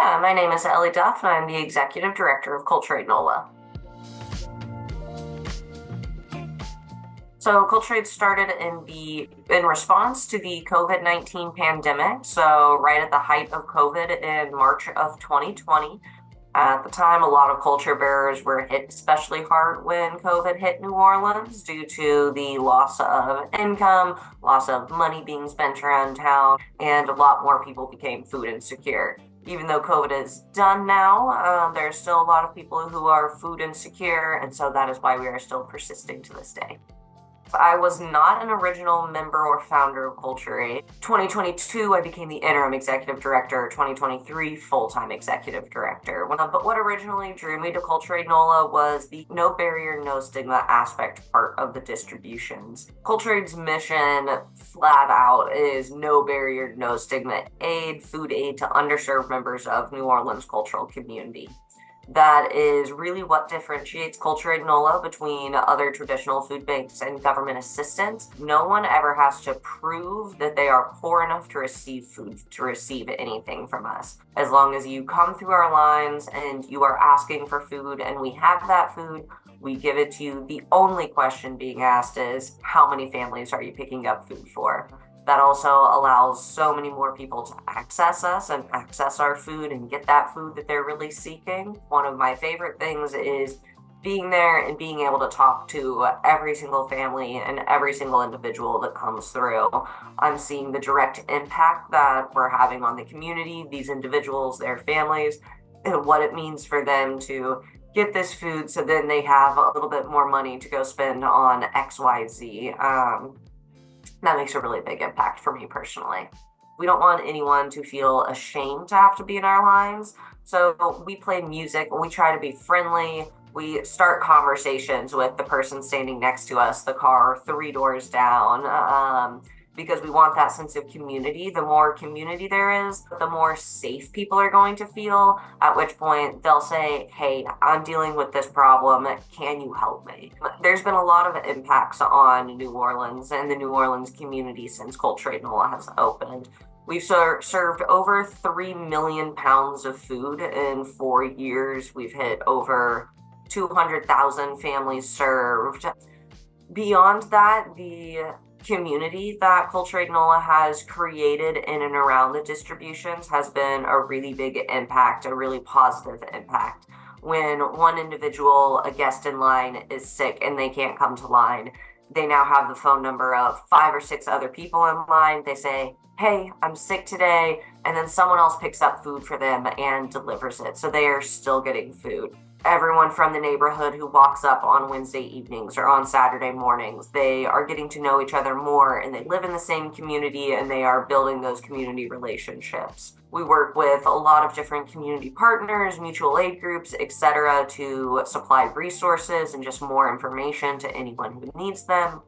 Yeah, my name is Ellie Duff, and I'm the Executive Director of Culturate NOLA. So Culturate started in response to the COVID-19 pandemic. So right at the height of COVID in March of 2020. At the time, a lot of culture bearers were hit especially hard when COVID hit New Orleans due to the loss of income, loss of money being spent around town, and a lot more people became food insecure. Even though COVID is done now, there's still a lot of people who are food insecure, and so that is why we are still persisting to this day. I was not an original member or founder of Culturate. 2022, I became the interim executive director. 2023, full-time executive director. But what originally drew me to Culturate NOLA was the no barrier, no stigma aspect part of the distributions. Culturate's mission, flat out, is no barrier, no stigma food aid to underserved members of New Orleans cultural community. That is really what differentiates Culturate NOLA between other traditional food banks and government assistance. No one ever has to prove that they are poor enough to receive food, to receive anything from us. As long as you come through our lines and you are asking for food and we have that food, we give it to you. The only question being asked is, how many families are you picking up food for? That also allows so many more people to access us and access our food and get that food that they're really seeking. One of my favorite things is being there and being able to talk to every single family and every single individual that comes through. I'm seeing the direct impact that we're having on the community, these individuals, their families, and what it means for them to get this food so then they have a little bit more money to go spend on XYZ. That makes a really big impact for me personally. We don't want anyone to feel ashamed to have to be in our lines. So we play music, we try to be friendly. We start conversations with the person standing next to us, the car 3 doors down, because we want that sense of community. The more community there is, the more safe people are going to feel, at which point they'll say, hey, I'm dealing with this problem. Can you help me? There's been a lot of impacts on New Orleans and the New Orleans community since Culturate NOLA has opened. We've served over 3 million pounds of food in 4 years. We've hit over 200,000 families served. Beyond that, the community that Culturate NOLA has created in and around the distributions has been a really big impact, a really positive impact. When one individual, a guest in line, is sick and they can't come to line, they now have the phone number of 5 or 6 other people in line. They say, hey, I'm sick today, and then someone else picks up food for them and delivers it. So they are still getting food. Everyone from the neighborhood who walks up on Wednesday evenings or on Saturday mornings, they are getting to know each other more, and they live in the same community, and they are building those community relationships. We work with a lot of different community partners, mutual aid groups, etc., to supply resources and just more information to anyone who needs them.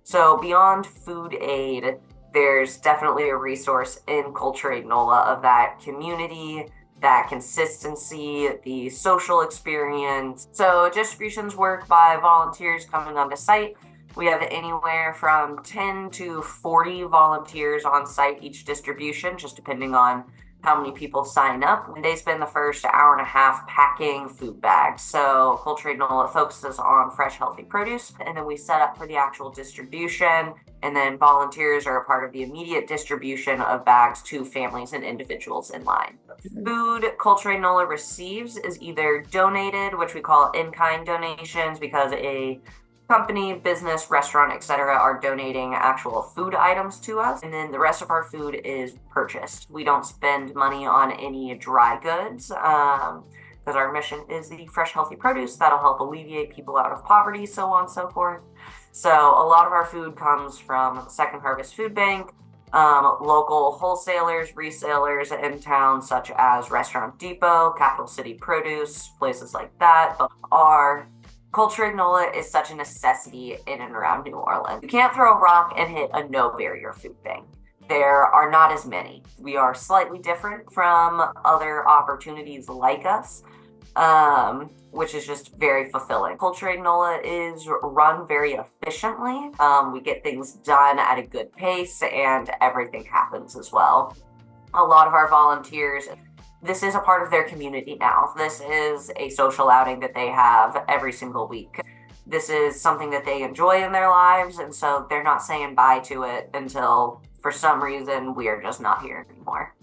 So beyond food aid, there's definitely a resource in Culturate NOLA of that community, that consistency, the social experience. So distributions work by volunteers coming onto site. We have anywhere from 10 to 40 volunteers on site each distribution, just depending on how many people sign up. They spend the first hour and a half packing food bags. So Culturate NOLA focuses on fresh, healthy produce, and then we set up for the actual distribution, and then volunteers are a part of the immediate distribution of bags to families and individuals in line. Food Culturate NOLA receives is either donated, which we call in-kind donations, because a company, business, restaurant, etc. are donating actual food items to us, and then the rest of our food is purchased. We don't spend money on any dry goods because our mission is the fresh, healthy produce that'll help alleviate people out of poverty, so on and so forth. So a lot of our food comes from Second Harvest Food Bank, local wholesalers, resellers in town, such as Restaurant Depot, Capital City Produce, places like that. Our Culturate NOLA is such a necessity in and around New Orleans. You can't throw a rock and hit a no-barrier food bank. There are not as many. We are slightly different from other opportunities like us, which is just very fulfilling. Culturate NOLA is run very efficiently. We get things done at a good pace, and everything happens as well. A lot of our volunteers, this is a part of their community now. This is a social outing that they have every single week. This is something that they enjoy in their lives, and so they're not saying bye to it until, for some reason, we are just not here anymore.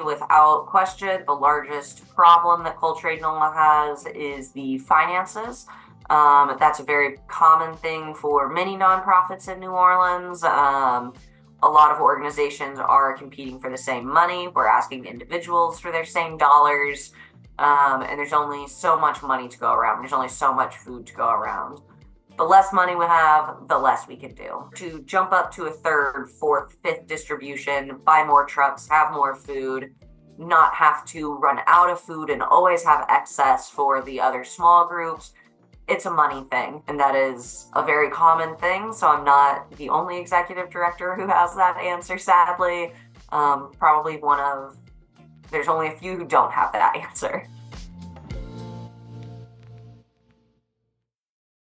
Without question, the largest problem that Coal Trade NOLA has is the finances. That's a very common thing for many nonprofits in New Orleans. A lot of organizations are competing for the same money. We're asking individuals for their same dollars. And there's only so much money to go around. There's only so much food to go around. The less money we have, the less we can do. To jump up to a third, fourth, fifth distribution, buy more trucks, have more food, not have to run out of food and always have excess for the other small groups. It's a money thing, and that is a very common thing. So I'm not the only executive director who has that answer, sadly. Probably there's only a few who don't have that answer.